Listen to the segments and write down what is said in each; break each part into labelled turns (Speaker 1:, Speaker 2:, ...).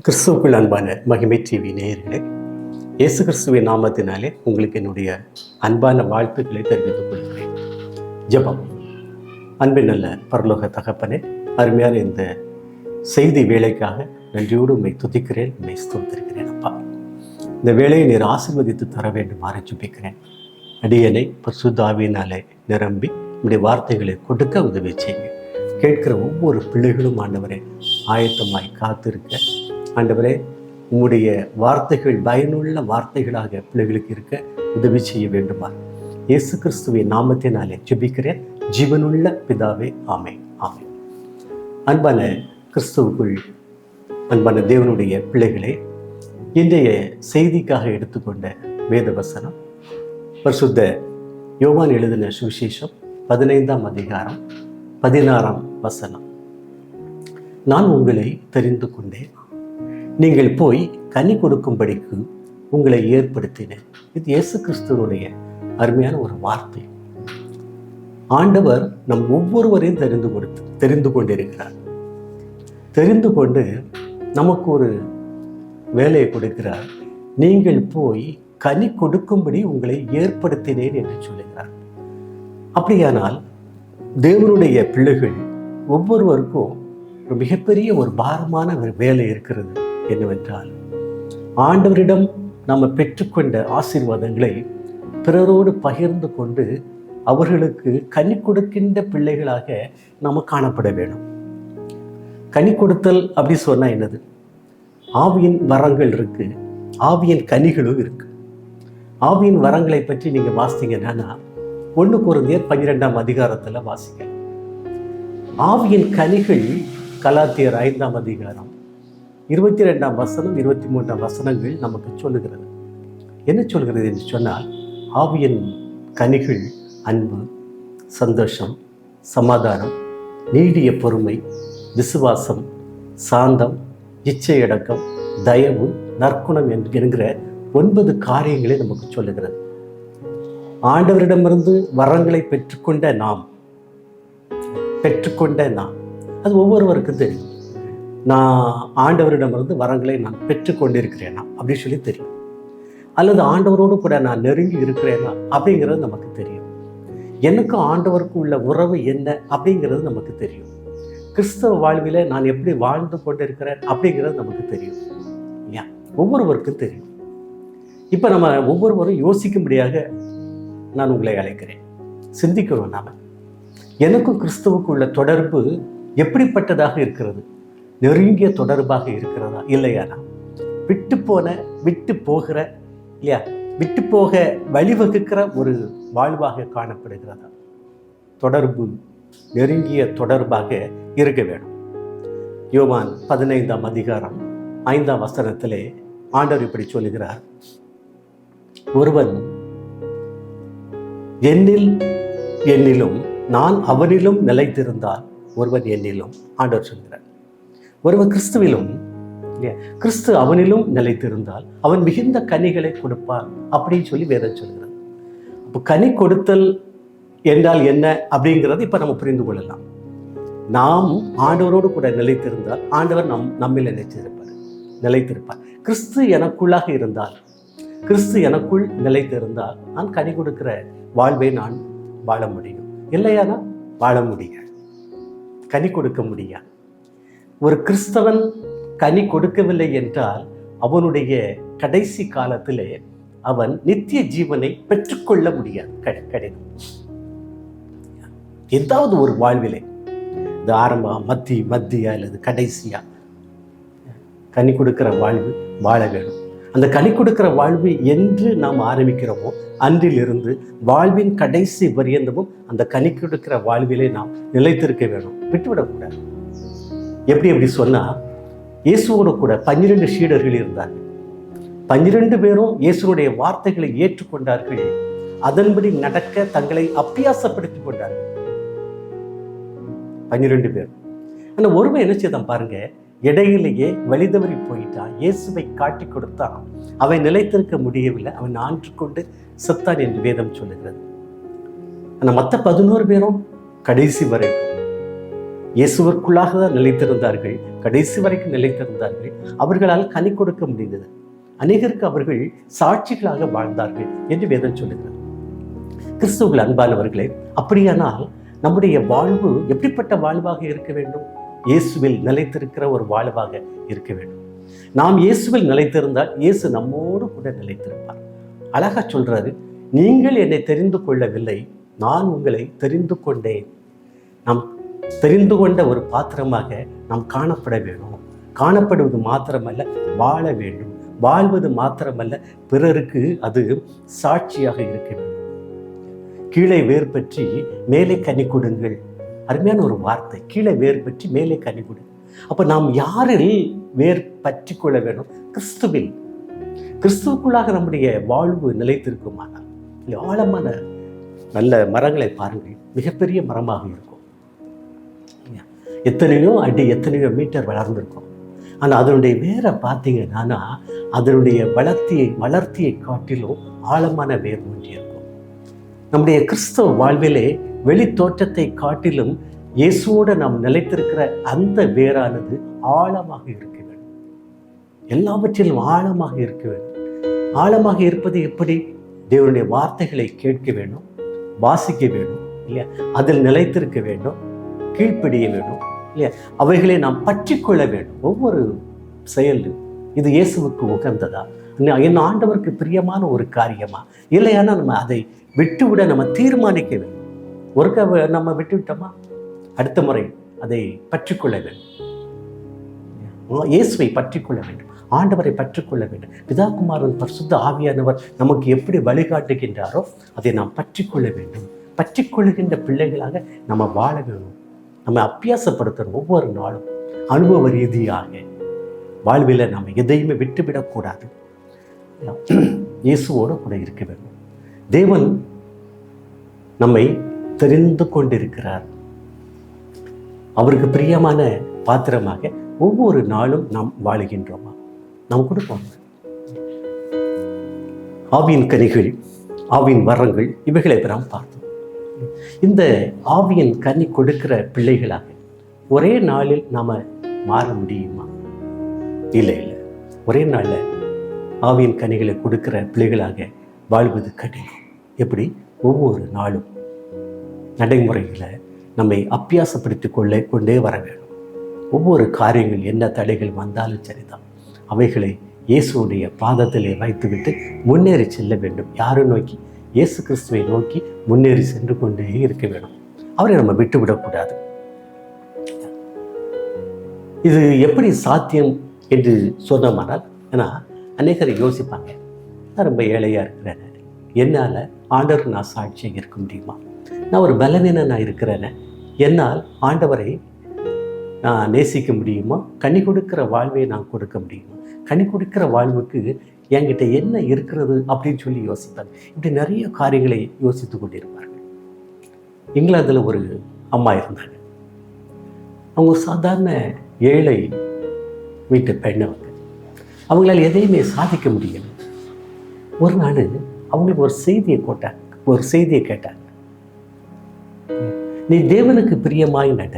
Speaker 1: கிறிஸ்துவுக்குள் அன்பான மகிமை டிவி நேயர்களே, இயேசு கிறிஸ்துவின் நாமத்தினாலே உங்களுக்கு என்னுடைய அன்பான வாழ்த்துக்களை தெரிவித்துக் கொள்கிறேன். ஜெபம். அன்பின் நல்ல பரலோக தகப்பனே, அருமையான இந்த செய்தி வேலைக்காக நன்றியோடு உண்மை துதிக்கிறேன், உண்மை ஸ்தோத்திருக்கிறேன். அப்பா, இந்த வேலையை நீர் ஆசீர்வதித்து தர வேண்டுமாறு ஜெபிக்கிறேன். அடியனை பரிசுத்த ஆவியினாலே நிரம்பி உடைய வார்த்தைகளை கொடுக்க உதவி செய்யுங்க. கேட்கிற ஒவ்வொரு பிள்ளைகளும் ஆண்டவரே ஆயத்தமாய் காத்திருக்க, ஆண்டவரே உம்முடைய வார்த்தைகள் பயனுள்ள வார்த்தைகளாக பிள்ளைகளுக்கு இருக்க உதவி செய்ய வேண்டுமா இயேசு கிறிஸ்துவின் நாமத்தினாலே ஜெபிக்கிறேன், ஜீவனுள்ள பிதாவே. ஆமென், ஆமென். அன்பான கிறிஸ்துவுக்குள் அன்பான தேவனுடைய பிள்ளைகளே, இன்றைய செய்திக்காக எடுத்துக்கொண்ட வேத வசனம் பரிசுத்த யோவான் எழுதின சுவிசேஷம் 15ஆம் அதிகாரம் 16ஆம் வசனம். நான் உங்களை தெரிந்து கொண்டேன், நீங்கள் போய் கனி கொடுக்கும்படிக்கு உங்களை ஏற்படுத்தினேன். இது இயேசு கிறிஸ்துவனுடைய அருமையான ஒரு வார்த்தை. ஆண்டவர் நம் ஒவ்வொருவரையும் தெரிந்து கொண்டிருக்கிறார். தெரிந்து கொண்டு நமக்கு ஒரு வேலையை கொடுக்கிறார். நீங்கள் போய் கனி கொடுக்கும்படி உங்களை ஏற்படுத்தினேன் என்று சொல்லுகிறார். அப்படியானால் தேவனுடைய பிள்ளைகள் ஒவ்வொருவருக்கும் ஒரு மிகப்பெரிய ஒரு பாரமான ஒரு வேலை இருக்கிறது. என்னவென்றால், ஆண்டவரிடம் நாம் பெற்றுக்கொண்ட ஆசீர்வாதங்களை பிறரோடு பகிர்ந்து கொண்டு அவர்களுக்கு கனி கொடுக்கின்ற பிள்ளைகளாக நாம் காணப்பட வேண்டும். கனி கொடுத்தல் அப்படி சொன்னா என்னது? ஆவியின் வரங்கள் இருக்கு, ஆவியின் கனிகளும் இருக்கு. ஆவியின் வரங்களை பற்றி நீங்க வாசித்தீங்கன்னா 1 கொரிந்தியர் 12ஆம் அதிகாரத்துல வாசிக்கலாம். ஆவியின் கனிகள் கலாத்தியர் 5ஆம் அதிகாரம் 22ஆம் வசனம் 23ஆம் வசனங்கள் நமக்கு சொல்லுகிறது. என்ன சொல்கிறது என்று சொன்னால், ஆவியின் கனிகள் அன்பு, சந்தோஷம், சமாதானம், நீடிய பொறுமை, விசுவாசம், சாந்தம், இச்சையடக்கம், தயவு, நற்குணம் என்கிற 9 காரியங்களை நமக்கு சொல்லுகிறது. ஆண்டவரிடமிருந்து வரங்களை பெற்றுக்கொண்ட நாம் அது ஒவ்வொருவருக்கும் தெரியும். நான் ஆண்டவரிடமிருந்து வரங்களை நான் பெற்றுக்கொண்டிருக்கிறேனா அப்படின்னு சொல்லி தெரியும். அல்லது ஆண்டவரோடு கூட நான் நெருங்கி இருக்கிறேனா அப்படிங்கிறது நமக்கு தெரியும். எனக்கு ஆண்டவருக்கு உள்ள உறவு என்ன அப்படிங்கிறது நமக்கு தெரியும். கிறிஸ்தவ வாழ்வில் நான் எப்படி வாழ்ந்து கொண்டிருக்கிறேன் அப்படிங்கிறது நமக்கு தெரியும். இல்லையா? ஒவ்வொருவருக்கும் தெரியும். இப்போ நம்ம ஒவ்வொருவரும் யோசிக்கும்படியாக நான் உங்களை அழைக்கிறேன். சிந்திக்கிறோம். நாம எனக்கும் கிறிஸ்துவுக்கு உள்ள தொடர்பு எப்படிப்பட்டதாக இருக்கிறது? நெருங்கிய தொடர்பாக இருக்கிறதா இல்லையானா? விட்டு போகிற இல்லையா, விட்டு போக வழிவகுக்கிற ஒரு வாழ்வாக காணப்படுகிறதா? தொடர்பு நெருங்கிய தொடர்பாக இருக்க வேண்டும். யோவான் 15ஆம் அதிகாரம் 5ஆம் வசனத்திலே ஆண்டவர் இப்படி சொல்லுகிறார், ஒருவன் என்னிலும் நான் அவனிலும் நிலைத்திருந்தால், ஒருவன் என்னிலும், ஆண்டவர் சொல்கிறார், ஒருவன் கிறிஸ்துவிலும் கிறிஸ்து அவனிலும் நிலைத்திருந்தால் அவன் மிகுந்த கனிகளை கொடுப்பான் அப்படின்னு சொல்லி வேதம் சொல்கிறது. அப்போ கனி கொடுத்தல் என்றால் என்ன அப்படிங்கிறது இப்போ நம்ம புரிந்து கொள்ளலாம். நாம் ஆண்டவரோடு கூட நிலைத்திருந்தால் ஆண்டவர் நம்மில் நிலைத்திருப்பார். கிறிஸ்து எனக்குள்ளாக இருந்தால், கிறிஸ்து எனக்குள் நிலைத்திருந்தால் நான் கனி கொடுக்கிற வாழ்வை நான் வாழ முடியும். இல்லையானா வாழ முடியாது, கனி கொடுக்க முடியாது. ஒரு கிறிஸ்தவன் கனி கொடுக்கவில்லை என்றால் அவனுடைய கடைசி காலத்திலே அவன் நித்திய ஜீவனை பெற்றுக்கொள்ள முடியாது. கடினம். ஏதாவது ஒரு வாழ்விலே, இது ஆரம்பம், மத்தியா அல்லது கடைசியா கனி கொடுக்கிற வாழ்வு வாழ வேணும். அந்த கனி கொடுக்கிற வாழ்வு என்று நாம் ஆரம்பிக்கிறோமோ அன்றிலிருந்து வாழ்வின் கடைசி பரியந்தமும் அந்த கனி கொடுக்கிற வாழ்விலே நாம் நிலைத்திருக்க வேணும், விட்டுவிடக்கூடாது. எப்படி சொன்னா, இயேசுவோடு கூட 12 சீடர்கள் இருந்தார்கள். 12 பேரும் இயேசுடைய வார்த்தைகளை ஏற்றுக்கொண்டார்கள். அதன்படி நடக்க தங்களை அப்பியாசப்படுத்திக் கொண்டார்கள். 12 பேர். ஆனால் ஒருவன் என்ன செய்தான் பாருங்க, இடையிலேயே வழிதவறி போயிட்டான். இயேசுவை காட்டி கொடுத்தான், அவன் நிலைத்திருக்க முடியவில்லை, அவன் ஆன்று கொண்டு செத்தான் என்று வேதம் சொல்லுகிறது. ஆனால் மற்ற 11 பேரும் கடைசி வரைக்கும் இயேசுவிற்குள்ளாக தான் நிலைத்திருந்தார்கள், கடைசி வரைக்கும் நிலைத்திருந்தார்கள். அவர்களால் கனி கொடுக்க முடிந்தது. அநேகருக்கு அவர்கள் சாட்சிகளாக வாழ்ந்தார்கள் என்று வேதம் சொல்லுகிறது. கிறிஸ்துவுக்குள் அன்பானவர்களே, அப்படியானால் நம்முடைய வாழ்வு எப்படிப்பட்ட வாழ்வாக இருக்க வேண்டும்? இயேசுவில் நிலைத்திருக்கிற ஒரு வாழ்வாக இருக்க வேண்டும். நாம் இயேசுவில் நிலைத்திருந்தால் இயேசு நம்மோடு கூட நிலைத்திருப்பார். அழகா சொல்றாரு, நீங்கள் என்னை தெரிந்து கொள்ளவில்லை, நான் உங்களை தெரிந்து கொண்டேன். நாம் தெரிந்து கொண்ட ஒரு பாத்திரமாக நாம் காணப்பட வேண்டும். காணப்படுவது மாத்திரமல்ல, வாழ வேண்டும். வாழ்வது மாத்திரமல்ல, பிறருக்கு அது சாட்சியாக இருக்க வேண்டும். கீழே வேர் பற்றி மேலே கனி கொடுங்கள். அருமையான ஒரு வார்த்தை, கீழே வேர் பற்றி மேலே கனி கொடு. அப்ப நாம் யாரில் வேர் பற்றி கொள்ள வேண்டும்? கிறிஸ்துவில். கிறிஸ்துவுக்குள்ளாக நம்முடைய வாழ்வு நிலைத்திருக்குமானால், ஆழமான நல்ல மரங்களை பாருங்கள், மிகப்பெரிய மரமாக இருக்கும். எத்தனையோ அடி, எத்தனையோ மீட்டர் வளர்ந்திருக்கும். ஆனால் அதனுடைய வேரை பார்த்தீங்கன்னா அதனுடைய வளர்த்தியை காட்டிலும் ஆழமான வேர் ஒன்றி இருக்கும். நம்முடைய கிறிஸ்தவ வாழ்விலே வெளி தோற்றத்தை காட்டிலும் இயேசுவோடு நாம் நிலைத்திருக்கிற அந்த வேரானது ஆழமாக இருக்க வேண்டும். எல்லாவற்றிலும் ஆழமாக இருக்க வேண்டும். ஆழமாக இருப்பது எப்படி? தேவனுடைய வார்த்தைகளை கேட்க வேண்டும், வாசிக்க வேண்டும் இல்லையா, அதில் நிலைத்திருக்க வேண்டும், கீழ்ப்படிய வேண்டும் இல்லையா, அவைகளை நாம் பற்றி கொள்ள வேண்டும். ஒவ்வொரு செயலும் இது இயேசுவுக்கு உகந்ததா, என் ஆண்டவருக்கு பிரியமான ஒரு காரியமா இல்லையானா நம்ம அதை விட்டுவிட நம்ம தீர்மானிக்க வேண்டும். ஒருக்க நம்ம விட்டுவிட்டோமா, அடுத்த முறை அதை பற்றிக்கொள்ள வேண்டும். இயேசுவை பற்றிக்கொள்ள வேண்டும், ஆண்டவரை பற்றிக்கொள்ள வேண்டும். பிதாகுமாரன் பரிசுத்த ஆவியானவர் நமக்கு எப்படி வழிகாட்டுகின்றாரோ அதை நாம் பற்றிக்கொள்ள வேண்டும். பற்றிக்கொள்ளுகின்ற பிள்ளைகளாக நம்ம வாழ வேண்டும். நம்ம அபியாசப்படுத்தணும். ஒவ்வொரு நாளும் அனுபவ ரீதியாக வாழ்வில் நம்ம எதையுமே விட்டுவிடக்கூடாது. இயேசுவோடு கூட இருக்க வேண்டும். தேவன் நம்மை தெரிந்து கொண்டிருக்கிறார். அவருக்கு பிரியமான பாத்திரமாக ஒவ்வொரு நாளும் நாம் வாழுகின்றோமா? நாம் கொடுப்போம். ஆவியின் கனிகள், ஆவியின் வரங்கள், இவைகளை நாம் பார்த்தோம். இந்த ஆவியின் கனி கொடுக்கிற பிள்ளைகளாக ஒரே நாளில் நாம மாற முடியுமா? இல்லை. ஒரே நாளில் ஆவியின் கனிகளை கொடுக்கிற பிள்ளைகளாக வாழ்வது கடினம். எப்படி? ஒவ்வொரு நாளும் நடைமுறைகளை நம்மை அபியாசப்படுத்தி கொண்டே வர வேண்டும். ஒவ்வொரு காரியங்கள் என்ன தடைகள் வந்தாலும் சரிதான், அவைகளை இயேசுடைய பாதத்திலே வைத்துவிட்டு முன்னேறி செல்ல வேண்டும். யாரை நோக்கி? இயேசு கிறிஸ்துவை நோக்கி முன்னேறி சென்று கொண்டே இருக்க வேண்டும். அவரை நம்ம விட்டுவிடக்கூடாது. இது எப்படி சாத்தியம் என்று சொன்னோமானால், ஏன்னா அநேகரை யோசிப்பாங்க, நான் ரொம்ப ஏழையாக இருக்கிறேன், என்னால் ஆண்டவருக்கு நான் சாட்சியாக இருக்க முடியுமா? நான் ஒரு பலவீனனாக இருக்கிறேன், என்னால் ஆண்டவரை நான் நேசிக்க முடியுமா? கனி கொடுக்கிற வாழ்வை நான் கொடுக்க முடியுமா? கனி கொடுக்கிற வாழ்வுக்கு என்கிட்ட என்ன இருக்கிறது அப்படின்னு சொல்லி யோசிப்பாங்க. இப்படி நிறைய காரியங்களை யோசித்து கொண்டிருப்பார்கள். இங்கிலாந்தில் ஒரு அம்மா இருந்தாங்க. அவங்க சாதாரண ஏழை வீட்டு பெண். அவங்களால எதையுமே சாதிக்க முடியல. ஒரு நாள் அவங்களுக்கு ஒரு செய்தியை கேட்டாங்க. நீ தேவனுக்கு பிரியமாய் நட,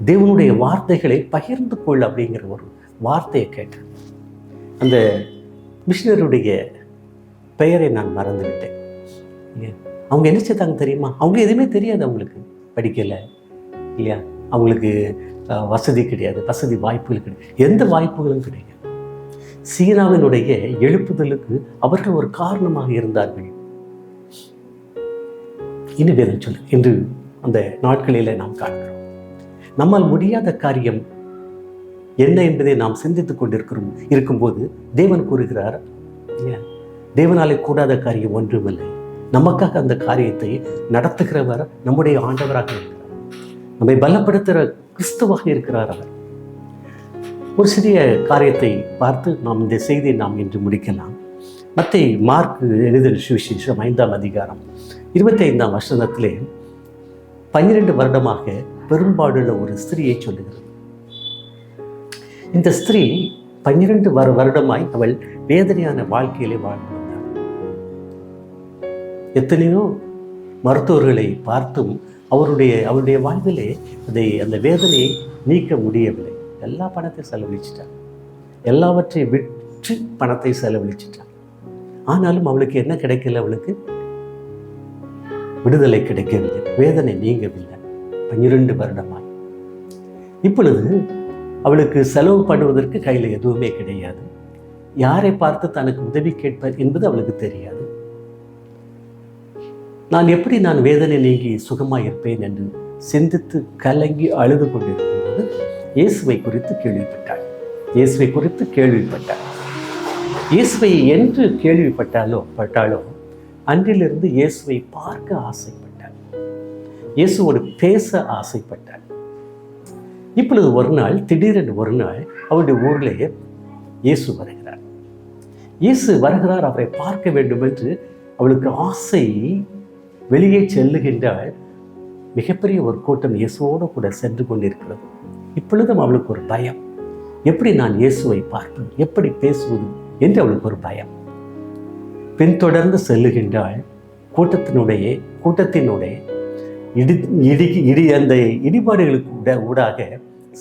Speaker 1: தேவனுடைய வார்த்தைகளை பகிர்ந்து கொள் அப்படிங்கிற ஒரு வார்த்தையை கேட்டேன். அந்த மிஷினருடைய பெயரை நான் மறந்துவிட்டேன். அவங்க என்ன செய்தாங்க தெரியுமா? அவங்க எதுவுமே தெரியாது, அவங்களுக்கு படிக்கலை இல்லையா, அவங்களுக்கு வசதி கிடையாது, வசதி வாய்ப்புகள் கிடையாது, எந்த வாய்ப்புகளும் கிடையாது. சீனாவினுடைய எழுப்புதலுக்கு அவர்கள் ஒரு காரணமாக இருந்தார்கள். வேதம் சொல்லு என்று அந்த நாட்களில் நாம் காண்கிறோம். நம்மால் முடியாத காரியம் என்ன என்பதை நாம் சிந்தித்துக் இருக்கும்போது தேவன் கூறுகிறார், தேவனாலே கூடாத காரியம் ஒன்றுமில்லை. நமக்காக அந்த காரியத்தை நடத்துகிறவர் நம்முடைய ஆண்டவராக இருக்கிறார். நம்மை பலப்படுத்துகிற கிறிஸ்துவாக இருக்கிறார் அவர். ஒரு சிறிய காரியத்தை பார்த்து நாம் இந்த செய்தியை நாம் இன்று முடிக்கலாம். மத்தேயு மார்க் எழுதின சுவிசேஷம் 5ஆம் அதிகாரம் 25ஆம் வசனத்திலே 12 வருடமாக பெரும்பாடுள்ள ஒரு ஸ்திரியை சொல்லுகிறது. இந்த ஸ்திரீ 12 வருடமாய் அவள் வேதனையான வாழ்க்கையிலே வாழ்ந்து வந்தாள். எத்தனையோ மருத்துவர்களை பார்த்தும் அவருடைய வாழ்விலே அந்த வேதனையை நீக்க முடியவில்லை. எல்லா பணத்தையும் செலவழிச்சிட்டார், எல்லாவற்றையும் விற்று பணத்தை செலவழிச்சிட்டார். ஆனாலும் அவளுக்கு என்ன கிடைக்கல? அவளுக்கு விடுதலை கிடைக்கவில்லை, வேதனை நீங்கவில்லை. 12 வருடமாய். இப்பொழுது அவளுக்கு செலவு பண்ணுவதற்கு கையில் எதுவுமே கிடையாது. யாரை பார்த்து தனக்கு உதவி கேட்பார் என்பது அவளுக்கு தெரியாது. நான் வேதனை நீங்கி சுகமாக இருப்பேன் என்று சிந்தித்து கலங்கி அழுது கொண்டிருக்கும் போது இயேசுவை குறித்து கேள்விப்பட்டாள். இயேசுவை என்று கேள்விப்பட்டாலோ அன்றிலிருந்து இயேசுவை பார்க்க ஆசைப்பட்டாள், இயேசுவோடு பேச ஆசைப்பட்டாள். இப்பொழுது திடீரென்று ஒரு நாள் அவருடைய ஊரிலேயே இயேசு வருகிறார். அவரை பார்க்க வேண்டும் என்று அவளுக்கு ஆசை. வெளியே செல்லுகின்றால் மிகப்பெரிய ஒரு கூட்டம் இயேசுவோடு கூட சென்று கொண்டிருக்கிறது. இப்பொழுதும் அவளுக்கு ஒரு பயம். எப்படி நான் இயேசுவை பார்ப்பேன், எப்படி பேசுவது என்று அவளுக்கு ஒரு பயம். பின்தொடர்ந்து செல்லுகின்றால் கூட்டத்தினுடைய அந்த இடிபாடுகளுக்கு ஊடாக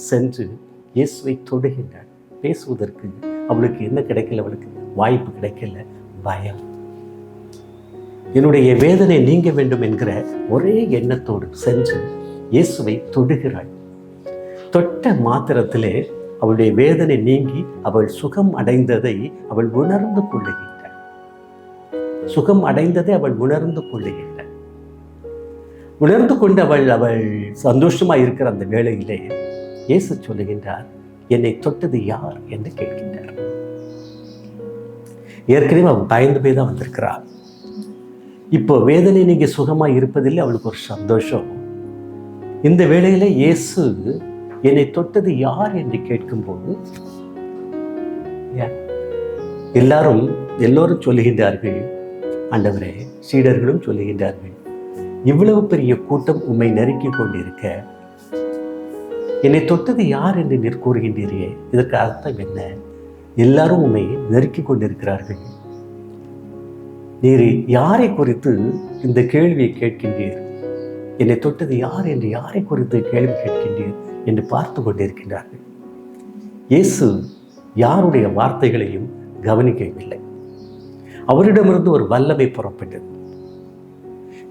Speaker 1: சென்று இயேசுவை தொடுகின்றாள். பேசுவதற்கு அவளுக்கு என்ன கிடைக்கல? அவளுக்கு வாய்ப்பு கிடைக்கல. பயம். என்னுடைய வேதனை நீங்க வேண்டும் என்கிற ஒரே எண்ணத்தோடு சென்று இயேசுவை தொடுகிறாள். தொட்ட மாத்திரத்திலே அவளுடைய வேதனை நீங்கி அவள் சுகம் அடைந்ததை அவள் உணர்ந்து கொள்ளுகின்றாள். உணர்ந்து கொண்டு அவள் சந்தோஷமாக இருக்கிற அந்த வேளையிலே இயேசு சொல்லுகின்றார், என்னை தொட்டது யார் என்று கேட்கின்றார். ஏற்கனவே அவள் பயந்து போய் தான் வந்திருக்கிறாள். இப்போ வேதனை நீங்க சுகமாக இருப்பதில்லை, அவளுக்கு ஒரு சந்தோஷம். இந்த வேளையில இயேசு என்னை தொட்டது யார் என்று கேட்கும்போது எல்லோரும் சொல்லுகின்றார்கள், ஆண்டவரே, சீடர்களும் சொல்லுகின்றார்கள், இவ்வளவு பெரிய கூட்டம் உம்மை நெருக்கி கொண்டிருக்க என்னை தொட்டது யார் என்று நீர் கூறுகின்றீரே, இதற்கு அர்த்தம் என்ன? எல்லாரும் உம்மை நெருக்கி கொண்டிருக்கிறார்கள், நீர் யாரை குறித்து இந்த கேள்வியை கேட்கின்றீர்? என்னை தொட்டது யார் என்று யாரை குறித்து கேள்வி கேட்கின்றீர் என்று பார்த்து கொண்டிருக்கின்றார்கள். இயேசு யாருடைய வார்த்தைகளையும் கவனிக்கவில்லை. அவரிடமிருந்து ஒரு வல்லமை புறப்பட்டது.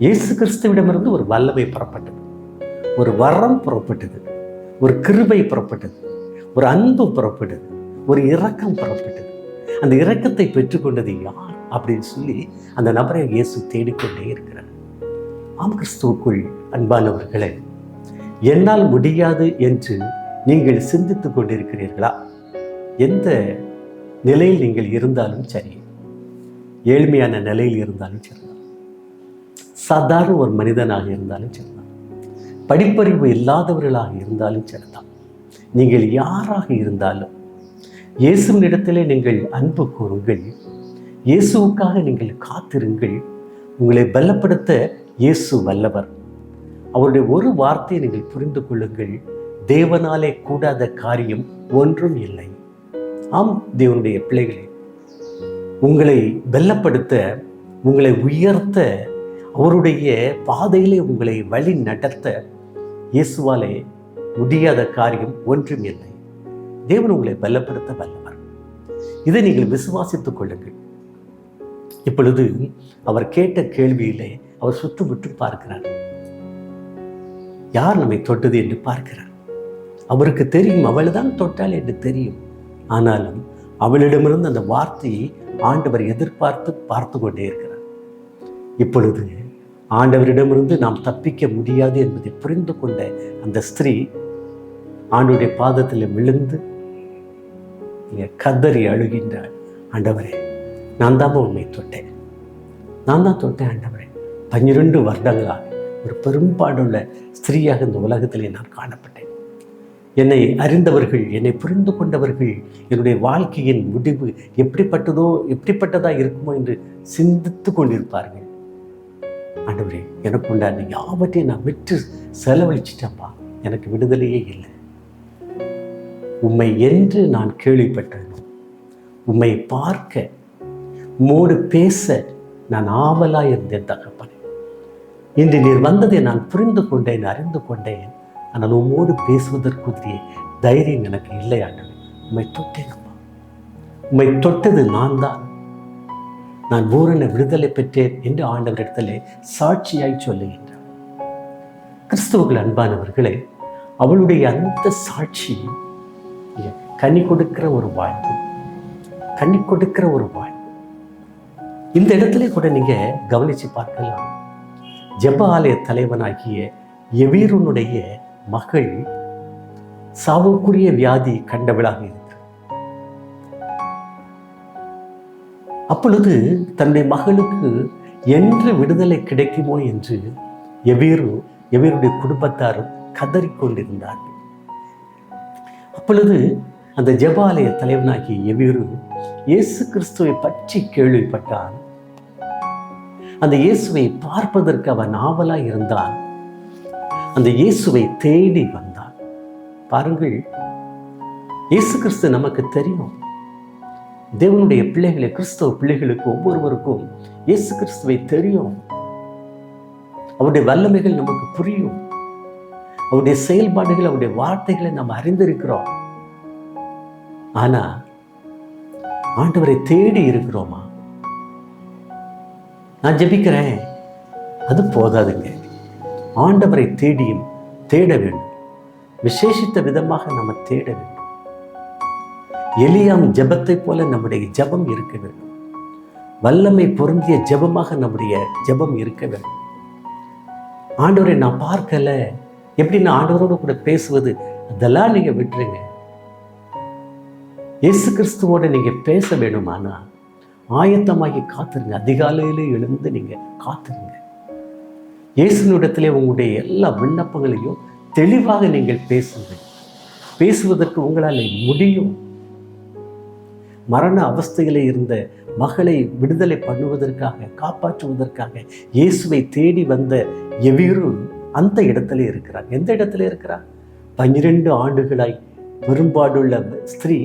Speaker 1: இயேசு கிறிஸ்துவிடமிருந்து ஒரு வல்லமை புறப்பட்டது, ஒரு வரம் புறப்பட்டது, ஒரு கிருபை புறப்பட்டது, ஒரு அன்பு புறப்பட்டது, ஒரு இரக்கம் புறப்பட்டது. அந்த இரக்கத்தை பெற்றுக்கொண்டது யார் அப்படின்னு சொல்லி அந்த நபரை இயேசு தேடிக்கொண்டே இருக்கிறார். ஆம், கிறிஸ்துவுக்குள் அன்பானவர்களே, என்னால் முடியாது என்று நீங்கள் சிந்தித்துக் கொண்டிருக்கிறீர்களா? எந்த நிலையில் நீங்கள் இருந்தாலும் சரி, ஏழ்மையான நிலையில் இருந்தாலும் சரிதான், சாதாரண ஒரு மனிதனாக இருந்தாலும் சரிதான், படிப்பறிவு இல்லாதவர்களாக இருந்தாலும் சரிதான், நீங்கள் யாராக இருந்தாலும் இயேசுவினிடத்திலே நீங்கள் அன்பு கூறுங்கள், இயேசுவுக்காக நீங்கள் காத்திருங்கள். உங்களை பலப்படுத்த இயேசு வல்லவர். அவருடைய ஒரு வார்த்தையை நீங்கள் புரிந்து கொள்ளுங்கள், தேவனாலே கூடாத காரியம் ஒன்றும் இல்லை. ஆம் தேவனுடைய பிள்ளைகளே, உங்களை பலப்படுத்த, உங்களை உயர்த்த, அவருடைய பாதையிலே உங்களை வழி நடத்த இயேசுவாலே முடியாத காரியம் ஒன்றும் இல்லை. தேவன் உங்களை பலப்படுத்த வல்லவர். இதை நீங்கள் விசுவாசித்துக் கொள்ளுங்கள். இப்பொழுது அவர் கேட்ட கேள்வியிலே அவர் சுற்றுமுற்று பார்க்கிறார். யார் நம்மை தொட்டது என்று பார்க்கிறார். அவருக்கு தெரியும், அவள் தான் தொட்டாள் என்று தெரியும். ஆனாலும் அவளிடமிருந்து அந்த வார்த்தையை ஆண்டவர் எதிர்பார்த்து பார்த்து கொண்டே இருக்கிறார். இப்பொழுது ஆண்டவரிடமிருந்து நாம் தப்பிக்க முடியாது என்பதை புரிந்து கொண்ட அந்த ஸ்திரீ ஆண்டவருடைய பாதத்தில் விழுந்து கதறி அழுகின்றாள். ஆண்டவரே, நான் தான் உண்மை தொட்டேன், நான் தான் தொட்டேன் ஆண்டவரே. 12 வருடங்களாக ஒரு பெரும்பாடுள்ள ஸ்திரீயாக இந்த உலகத்திலே நான் காணப்பட்டேன். என்னை அறிந்தவர்கள், என்னை புரிந்து கொண்டவர்கள் என்னுடைய வாழ்க்கையின் முடிவு எப்படிப்பட்டதா இருக்குமோ என்று சிந்தித்து கொண்டிருப்பார்கள். ஆண்டவரே, எனக்கு உண்டான யாவற்றையும் நான் விட்டு செலவழிச்சிட்டேன்ப்பா, எனக்கு விடுதலையே இல்லை. உம்மை என்று நான் கேள்விப்பட்டேனோ, உம்மை பார்க்க, உம்மோடு பேச நான் ஆவலாக இருந்தேன் தகப்பனே. இன்று நீர் வந்ததை நான் புரிந்து கொண்டேன், அறிந்து கொண்டேன். ஆனால் உம்மோடு பேசுவதற்குரிய தைரியம் எனக்கு இல்லை ஆண்டவரே. உம்மை தொட்டேனப்பா, உம்மை தொட்டது நான் தான். நான் பூரண விடுதலை பெற்றேன் என்று ஆண்டவரிடத்திலே சாட்சியாய் சொல்லுகின்றார். கிறிஸ்துவுக்குள் அன்பானவர்களே, அவளுடைய அந்த சாட்சி கனி கொடுக்கிற ஒரு வாழ்வு, கனி கொடுக்கிற ஒரு வாழ்வு. இந்த இடத்துல கூட நீங்க கவனிச்சு பார்க்கலாம். ஜெப ஆலய தலைவனாகிய எவீருனுடைய மகள் சாவுக்குரிய வியாதி கண்டவளாக இருக்கிறார். அப்பொழுது தன்னுடைய மகளுக்கு என்று விடுதலை கிடைக்குமோ என்று எவீருடைய குடும்பத்தாரும் கதறிக்கொண்டிருந்தார்கள். அப்பொழுது அந்த ஜெப ஆலய தலைவனாகிய எவீரு இயேசு கிறிஸ்துவை பற்றி கேள்விப்பட்டான். அந்த இயேசுவை பார்ப்பதற்கு அவன் ஆவலாய் இருந்தான். அந்த இயேசுவை தேடி வந்தான். பாருங்கள், இயேசு கிறிஸ்து நமக்கு தெரியும். தேவனுடைய பிள்ளைகளை, கிறிஸ்தவ பிள்ளைகளுக்கு ஒவ்வொருவருக்கும் இயேசு கிறிஸ்துவை தெரியும். அவருடைய வல்லமைகள் நமக்கு புரியும். அவருடைய செயல்பாடுகள், அவருடைய வார்த்தைகளை நாம் அறிந்திருக்கிறோம். ஆனா ஆண்டவரை தேடி இருக்கிறோமா? நான் ஜெபிக்கிறேன், அது போதாதுங்க. ஆண்டவரை தேட வேண்டும். விசேஷித்த விதமாக நம்ம தேட வேண்டும். எலியாம் ஜெபத்தை போல நம்முடைய ஜெபம் இருக்க வேண்டும். வல்லமை பொருந்திய ஜெபமாக நம்முடைய ஜெபம் இருக்க வேண்டும். ஆண்டவரை நான் பார்க்கல, எப்படி நான் ஆண்டவரோடு கூட பேசுவது? அதெல்லாம் நீங்க விட்டுருங்க. இயேசு கிறிஸ்துவோட நீங்க பேச வேணுமானா ஆயத்தமாகி காத்துருங்க. அதிகாலையிலே எழுந்து நீங்க காத்துருங்க. இயேசுனிடத்திலே உங்களுடைய எல்லா விண்ணப்பங்களையும் தெளிவாக நீங்கள் பேசுங்கள். பேசுவதற்கு உங்களால் முடியும். மரண அவஸ்தையிலே இருந்த மகளை விடுதலை பண்ணுவதற்காக, காப்பாற்றுவதற்காக இயேசுவை தேடி வந்த எவீரு அந்த இடத்துல இருக்கிறார். எந்த இடத்துல இருக்கிறார்? 12 ஆண்டுகளாய் பெரும்பாடுள்ள ஸ்திரீ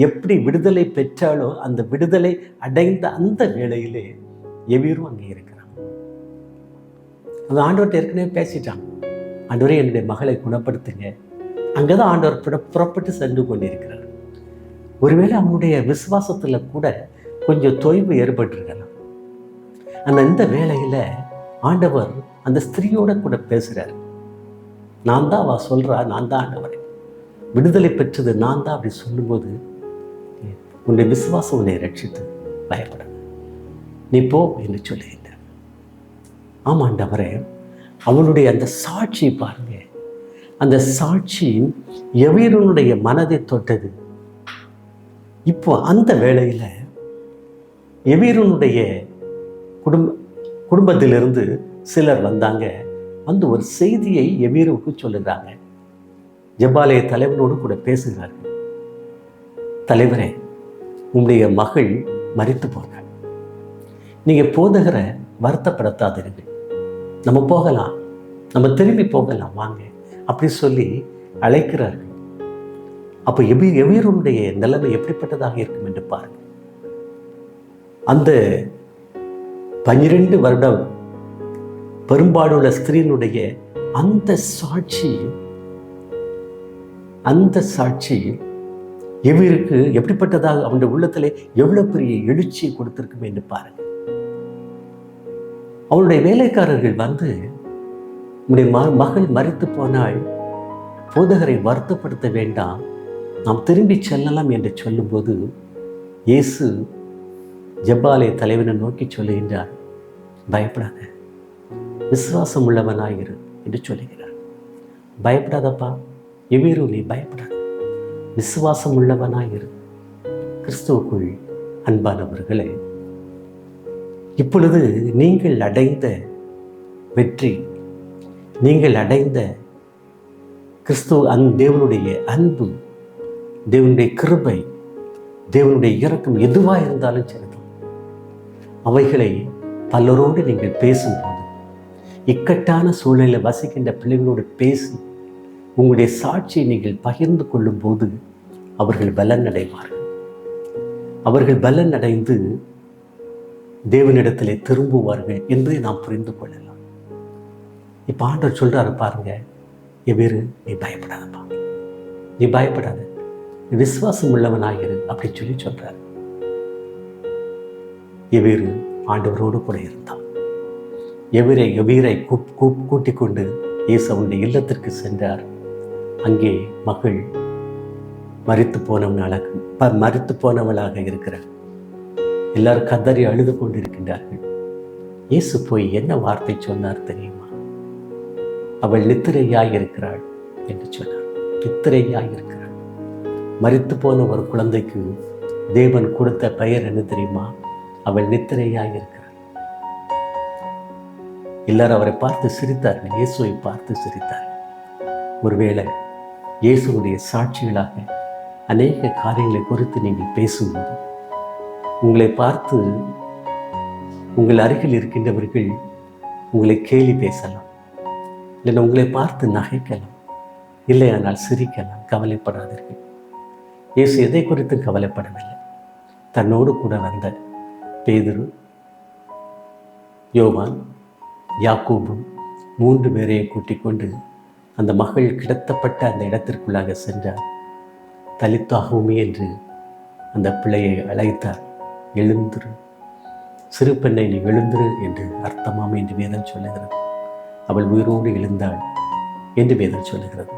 Speaker 1: எப்படி விடுதலை பெற்றாலோ அந்த விடுதலை அடைந்த அந்த வேளையிலே எவீரும் அங்கே இருக்கிறான். அந்த ஆண்டவர்கிட்ட ஏற்கனவே பேசிட்டான். ஆண்டவரே, என்னுடைய மகளை குணப்படுத்துங்க. அங்கதான் ஆண்டவர் புறப்பட்டு சென்று கொண்டிருக்கிறார். ஒருவேளை அவனுடைய விசுவாசத்துல கூட கொஞ்சம் தொய்வு ஏற்பட்டிருக்கலாம். ஆனால் இந்த வேளையில ஆண்டவர் அந்த ஸ்திரீயோட கூட பேசுறாரு. நான் தான், அவ சொல்றா, நான் தான் ஆண்டவரே, விடுதலை பெற்றது நான் தான். அப்படி சொல்லும்போது உன்னுடைய விசுவாசம் உன்னை ரட்சித்து, பயப்பட நீ போ என்று சொல்லுகின்றார். ஆமாண்டவரே, அவனுடைய அந்த சாட்சி பாருங்க. அந்த சாட்சி எவீருனுடைய மனதை தொட்டது. இப்போ அந்த வேளையில எவீருனுடைய குடும்பத்திலிருந்து சிலர் வந்தாங்க. வந்து ஒரு செய்தியை எவீருவுக்கு சொல்லுகிறாங்க. ஜெபாலய தலைவனோடு கூட பேசுகிறார்கள். தலைவரே, உங்களுடைய மகள் மரித்து போனாள். நீங்க போதகரை வருத்தப்படுத்தாதீர்கள். நம்ம போகலாம், நம்ம திரும்பி போகலாம், வாங்க அப்படி சொல்லி அழைக்கிறார்கள். அப்போ எவீருடைய நிலைமை எப்படிப்பட்டதாக இருக்கும் என்று பாருங்க. அந்த 12 வருடம் பெரும்பாடுள்ள ஸ்திரீனுடைய அந்த சாட்சி எவீருக்கு எப்படிப்பட்டதாக அவனுடைய உள்ளத்திலே எவ்வளவு பெரிய எழுச்சியை கொடுத்திருக்கும் என்று பாருங்க. அவனுடைய வேலைக்காரர்கள் வந்து, உன்னுடைய மகள் மரித்து போனால் போதகரை வருத்தப்படுத்த வேண்டாம், நாம் திரும்பி செல்லலாம் என்று சொல்லும்போது இயேசு ஜெபாலய தலைவனை நோக்கி சொல்லுகின்றார், பயப்படாத, விசுவாசம் உள்ளவனாயிரு என்று சொல்லுகிறார். பயப்படாதப்பா எவீரு, நீ பயப்படாத, விசுவாசம் உள்ளவனாயிரு. கிறிஸ்துவுக்குள் அன்பானவர்களே, இப்பொழுது நீங்கள் அடைந்த வெற்றி, நீங்கள் அடைந்த தேவனுடைய அன்பு, தேவனுடைய கிருபை, தேவனுடைய இரக்கம் எதுவாக இருந்தாலும் சரிதான், அவைகளை பலரோடு நீங்கள் பேசும்போது, இக்கட்டான சூழ்நிலையில் வசிக்கின்ற பிள்ளைகளோடு பேசி உங்களுடைய சாட்சியை நீங்கள் பகிர்ந்து கொள்ளும் போது அவர்கள் பலன் அடைவார்கள். அவர்கள் பலன் அடைந்து தேவனிடத்திலே திரும்புவார்கள் என்பதை நாம் புரிந்து கொள்ளலாம். இப்போ ஆண்டவர் சொல்கிறாரு பாருங்க, எவ்வேறு நீ பயப்படாதப்பா, நீ பயப்படாத, நீ விசுவாசம் உள்ளவனாயிரு அப்படின்னு சொல்லி சொல்கிறார். எவ்வேறு ஆண்டவரோடு கூட இருந்தான். எவீரை கூட்டிக் கொண்டு இயேசு அவனுடைய இல்லத்திற்கு சென்றார். அங்கே மகள் மரித்து போனவளாக இருக்கிறார். எல்லாரும் கதறி அழுது கொண்டிருக்கின்றார்கள். இயேசு போய் என்ன வார்த்தை சொன்னார் தெரியுமா? அவள் நித்திரையாய் இருக்கிறாள் என்று சொன்னார். நித்திரையாய் இருக்கிறாள். மரித்து போன ஒரு குழந்தைக்கு தேவன் கொடுத்த பெயர் என்ன தெரியுமா? அவள் நித்திரையாய் இருக்கிறாள். எல்லாரும் அவரை பார்த்து சிரித்தார்கள், இயேசுவை பார்த்து சிரித்தார்கள். ஒருவேளை இயேசுடைய சாட்சிகளாக அநேக காரியங்களை குறித்து நீங்கள் பேசும்போது உங்களை பார்த்து உங்கள் அருகில் இருக்கின்றவர்கள் உங்களை கேலி பேசலாம், இல்லைன்னா உங்களை பார்த்து நகைக்கலாம், இல்லையானால் சிரிக்கலாம். கவலைப்படாதீர்கள். இயேசு எதை குறித்து கவலைப்படவில்லை. தன்னோடு கூட வந்த பேதுரு, யோவான், யாக்கோபு 3 பேரையும் கூட்டிக் கொண்டு அந்த மகள் கிடத்தப்பட்ட அந்த இடத்திற்குள்ளாக சென்றார். தலித்தாகுமே என்று அந்த பிள்ளையை அழைத்தார். எழுந்திரு, சிறு பெண்ணை நீ எழுந்திரு என்று அர்த்தமாம் என்று வேதம் சொல்லுகிறது. அவள் உயிரோடு எழுந்தாள் என்று வேதம் சொல்லுகிறது.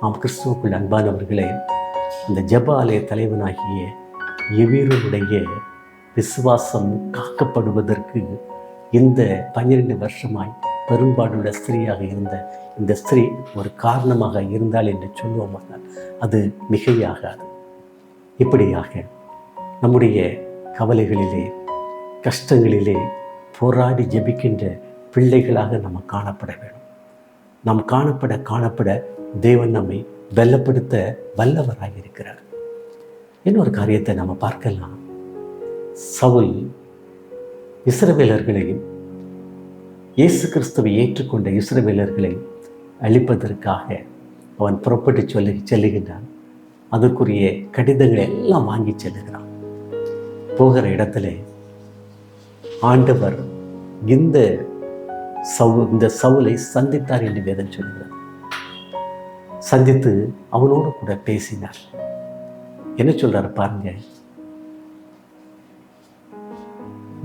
Speaker 1: ஆம், கிறிஸ்துவுக்குள் அன்பானவர்களே, இந்த ஜெப ஆலய தலைவனாகிய எவீருடைய விசுவாசம் காக்கப்படுவதற்கு இந்த 12 வருஷமாய் பெரும்பாடுள்ள ஸ்திரீயாக இருந்த இந்த ஸ்திரீ ஒரு காரணமாக இருந்தாள் என்று சொல்லுவோமானால் அது மிகையாகாது. இப்படியாக நம்முடைய கவலைகளிலே, கஷ்டங்களிலே போராடி ஜெபிக்கின்ற பிள்ளைகளாக நம்ம காணப்பட வேண்டும். நாம் காணப்பட தேவன் நம்மை பலப்படுத்த வல்லவராக இருக்கிறார். இன்னொரு காரியத்தை நம்ம பார்க்கலாம். சவுல் இஸ்ரவேலர்களையும் இயேசு கிறிஸ்துவை ஏற்றுக்கொண்ட இஸ்ரவேலர்களை அழிப்பதற்காக அவன் புறப்பட்டு செல்லுகின்றான். அதற்குரிய கடிதங்களை எல்லாம் வாங்கி செல்லுகிறான். போகிற இடத்துல ஆண்டவர் இந்த சவுலை சந்தித்தார் என்று வேதம் சொல்கிறார். சந்தித்து அவனோடு கூட பேசினார். என்ன சொல்றாரு பாருங்க,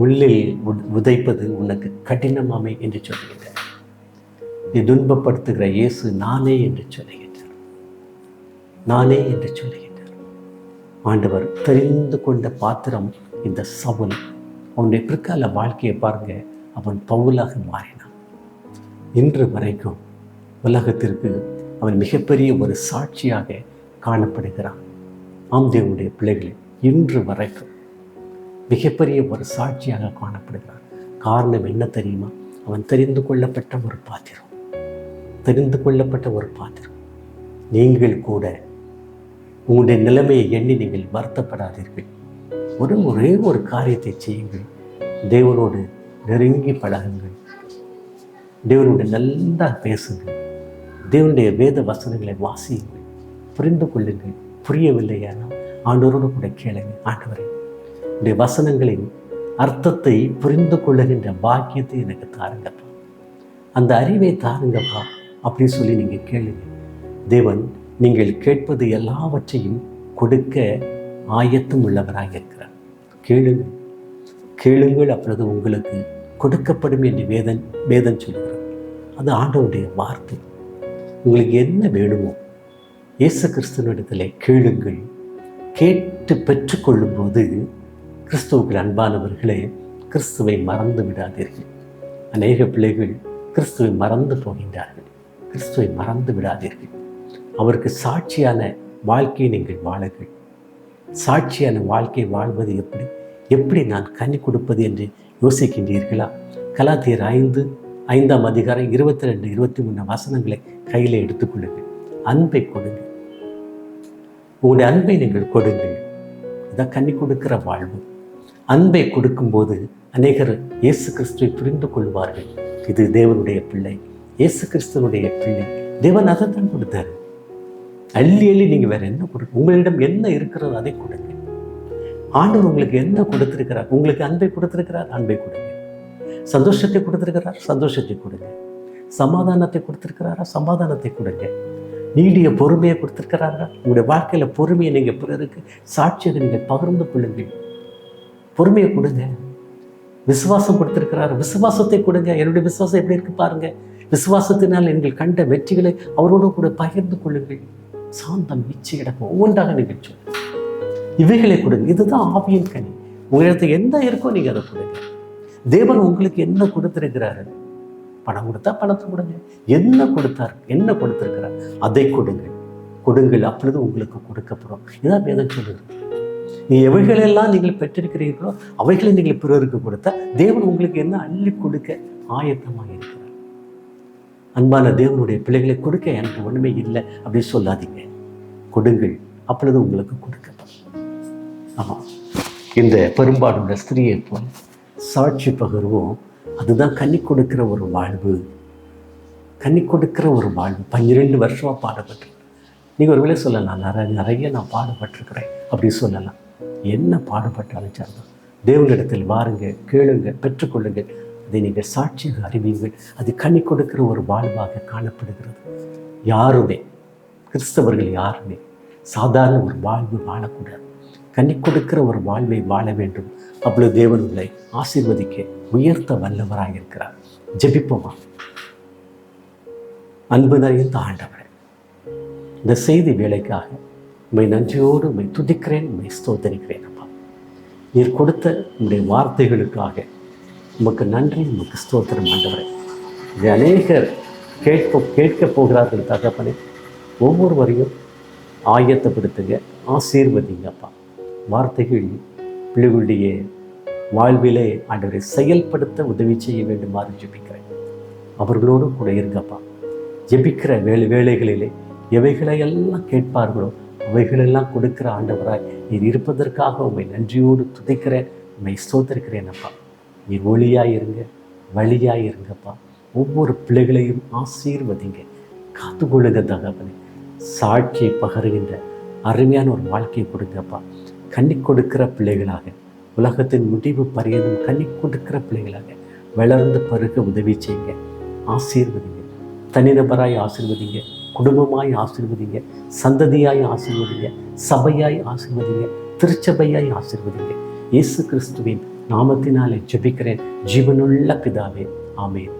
Speaker 1: உள்ளில் உதைப்பது உனக்கு கடினமாமே என்று சொல்லுகின்றார். நீ துன்பப்படுத்துகிற இயேசு நானே என்று சொல்லுகின்றார். நானே என்று சொல்லுகின்றார். ஆண்டவர் தெரிந்து கொண்ட பாத்திரம் இந்த சவுல். அவனுடைய பிற்கால வாழ்க்கையை பாருங்க, அவன் பவுலாக மாறினான். இன்று வரைக்கும் உலகத்திற்கு அவன் மிகப்பெரிய ஒரு சாட்சியாக காணப்படுகிறான். ஆம் தேவனுடைய பிள்ளைகளே, இன்று வரைக்கும் மிகப்பெரிய ஒரு சாட்சியாக காணப்படுகிறான். காரணம் என்ன தெரியுமா? அவன் தெரிந்து கொள்ளப்பட்ட ஒரு பாத்திரம். தெரிந்து கொள்ளப்பட்ட ஒரு பாத்திரம். நீங்கள் கூட உங்களுடைய நிலைமையை எண்ணி நீங்கள் வருத்தப்படாதீர்கள். ஒரே ஒரு காரியத்தை செய்யுங்கள். தேவனோடு நெருங்கி பழகுங்கள். தேவனோடு நல்லா பேசுங்கள். தேவனுடைய வேத வசனங்களை வாசியுங்கள். புரிந்து கொள்ளுங்கள். புரியவில்லையானால் ஆண்டவரோடு கூட கேளுங்க. ஆண்டவரே, உடைய வசனங்களின் அர்த்தத்தை புரிந்து கொள்ளுகின்ற பாக்கியத்தை எனக்கு தாருங்கப்பா, அந்த அறிவை தாருங்கப்பா அப்படின்னு சொல்லி நீங்கள் கேளுங்க. தேவன் நீங்கள் கேட்பது எல்லாவற்றையும் கொடுக்க ஆயத்தம் உள்ளவராக இருக்கிறார். கேளுங்கள், கேளுங்கள், அப்பொழுது உங்களுக்கு கொடுக்கப்படும் என்று வேதம் சொல்கிறார். அது ஆண்டவருடைய வார்த்தை. உங்களுக்கு என்ன வேணுமோ இயேசு கிறிஸ்துவினிடத்தில் கேளுங்கள். கேட்டு பெற்றுக்கொள்ளும் போது கிறிஸ்துவுக்கு அன்பானவர்களே, கிறிஸ்துவை மறந்து விடாதீர்கள். அநேக பிள்ளைகள் கிறிஸ்துவை மறந்து போகின்றார்கள். கிறிஸ்துவை மறந்து விடாதீர்கள். அவருக்கு சாட்சியான வாழ்க்கையை நீங்கள் வாழுங்கள். சாட்சியான வாழ்க்கை வாழ்வது எப்படி நான் கனி கொடுப்பது என்று யோசிக்கின்றீர்களா? கலாத்தியர் 5ஆம் அதிகாரம் 22, 23 வசனங்களை கையில் எடுத்துக்கொள்ளுங்கள். அன்பை கொடுங்கள். உங்களுடைய அன்பை நீங்கள் கொடுங்கள். இதான் கனி கொடுக்கிற வாழ்வு. அன்பை கொடுக்கும்போது அநேகர் இயேசு கிறிஸ்துவை புரிந்து கொள்வார்கள். இது தேவனுடைய பிள்ளை, இயேசு கிறிஸ்துவனுடைய பிள்ளை. தேவன் அதை தான் கொடுத்தாரு. அள்ளி நீங்கள் வேற என்ன கொடுக்க? உங்களிடம் என்ன இருக்கிறதோ அதை கொடுங்க. ஆண்டவர் உங்களுக்கு என்ன கொடுத்திருக்கிறார்? உங்களுக்கு அன்பை கொடுத்திருக்கிறார், அன்பை கொடுங்க. சந்தோஷத்தை கொடுத்திருக்கிறார், சந்தோஷத்தை கொடுங்க. சமாதானத்தை கொடுத்துருக்கிறாரா? சமாதானத்தை கொடுங்க. நீடிய பொறுமையை கொடுத்துருக்கிறாரா? உங்களுடைய வாழ்க்கையில் பொறுமையை நீங்கள் பிறருக்கு சாட்சியாக நீங்கள் பகிர்ந்து கொள்ளுங்கள். பொறுமையை கொடுங்க. விசுவாசம் கொடுத்துருக்கிறாரு, விசுவாசத்தை கொடுங்க. என்னுடைய விசுவாசம் எப்படி இருக்கு பாருங்க. விசுவாசத்தினால் நீங்கள் கண்ட வெற்றிகளை அவரோடு கூட பகிர்ந்து கொள்ளுங்கள். சாந்தம், இச்சை, இடக்கம் ஒவ்வொன்றாக நீங்கள் சொல்லுங்கள். இவைகளை கொடுங்க. இதுதான் ஆவியின் கனி. உங்களுக்கு என்ன இருக்கோ நீங்கள் அதை கொடுங்க. தேவன் உங்களுக்கு என்ன கொடுத்திருக்கிறாரு? பணம் கொடுத்தா பணத்தை கொடுங்க. என்ன கொடுத்தார், என்ன கொடுத்திருக்கிறார் அதை கொடுங்கள். கொடுங்கள், அப்பொழுது உங்களுக்கு கொடுக்கப்படும். இதான் வேதம் சொல்லுது. நீ எவைகளெல்லாம் நீங்கள் பெற்றிருக்கிறீர்களோ அவைகளை நீங்கள் பிறருக்கு கொடுத்தா தேவன் உங்களுக்கு என்ன அள்ளி கொடுக்க ஆயத்தமாக இருக்கிறார். அன்பான தேவனுடைய பிள்ளைகளை கொடுக்க எனக்கு ஒண்ணுமே இல்லை அப்படின்னு சொல்லாதீங்க. கொடுங்கள், அப்பொழுது உங்களுக்கு கொடுக்கப்படும். ஆமா, இந்த பெரும்பாடுள்ள ஸ்திரியை போல் சாட்சி பகிர்வோம். அதுதான் கன்னி கொடுக்கிற ஒரு வாழ்வு. கன்னி கொடுக்கிற ஒரு வாழ்வு. 12 வருஷமா பாடுபட்டு நீங்கள் ஒருவேளை சொல்லலாம், நிறைய நான் பாடுபட்டிருக்கிறேன் அப்படின்னு சொல்லலாம். என்ன பாடுபட்டாலும் சரிதான். தேவனிடத்தில் வாருங்க, கேளுங்க, பெற்றுக்கொள்ளுங்கள். அதை நீங்கள் சாட்சியாக அறிவீங்கள். அது கன்னி கொடுக்கிற ஒரு வாழ்வாக காணப்படுகிறது. யாருமே, கிறிஸ்தவர்கள் யாருமே சாதாரண ஒரு வாழ்வு வாழக்கூடாது. கன்னி கொடுக்கிற ஒரு வாழ்வை வாழ வேண்டும். அவ்வளவு தேவன் உங்களை ஆசீர்வதிக்க உயர்த்த வல்லவராக இருக்கிறார். ஜெபிப்போமா? அன்பு நிறைந்த ஆண்டவரே, இந்த செய்தி வேலைக்காக உம்மை நன்றியோடு உம்மை துதிக்கிறேன், உம்மை ஸ்தோத்தரிக்கிறேன். அப்பா, நீர் கொடுத்த உம்முடைய வார்த்தைகளுக்காக உமக்கு நன்றி, உமக்கு ஸ்தோத்திரம் ஆண்டவரே. இது அநேகர் கேட்க போகிறார்கள் தகப்பனே. ஒவ்வொருவரையும் ஆயத்தப்படுத்துங்க, ஆசீர்வதிங்க அப்பா. வார்த்தைகள் பிள்ளைகளுடைய வாழ்விலே ஆண்டவரை செயல்படுத்த உதவி செய்ய வேண்டுமாறு ஜெபிக்கிறேன். அவர்களோடு கூட இருங்கப்பா. ஜெபிக்கிற வேலைகளிலே எவைகளையெல்லாம் கேட்பார்களோ அவைகளெல்லாம் கொடுக்கிற ஆண்டவராய் நீர் இருப்பதற்காக உம்மை நன்றியோடு துதிக்கிறேன், உம்மை ஸ்தோத்திரிக்கிறேன் அப்பா. நீர் ஒளியாய் இருங்க, வழியாய் இருங்கப்பா. ஒவ்வொரு பிள்ளைகளையும் ஆசீர்வதிங்க, காத்துக்கொள்ளுங்க தகப்பனே. சாட்சியை பகருகின்ற அருமையான ஒரு வாழ்க்கையை கொடுங்கப்பா. கன்னி கொடுக்கிற பிள்ளைகளாக, உலகத்தின் முடிவு பரியதும் கன்னி கொடுக்கிற பிள்ளைகளாக வளர்ந்து பருக உதவி செய்யுங்க. ஆசீர்வதிங்க. தனிநபராய் ஆசீர்வதிங்க, குடும்பமாய் ஆசீர்வதிங்க, சந்ததியாய் ஆசீர்வதிங்க, சபையாய் ஆசீர்வதிங்க, திருச்சபையாய் ஆசீர்வதிங்க. இயேசு கிறிஸ்துவின் நாமத்தினாலே ஜெபிக்கிறேன் ஜீவனுள்ள பிதாவே, ஆமென்.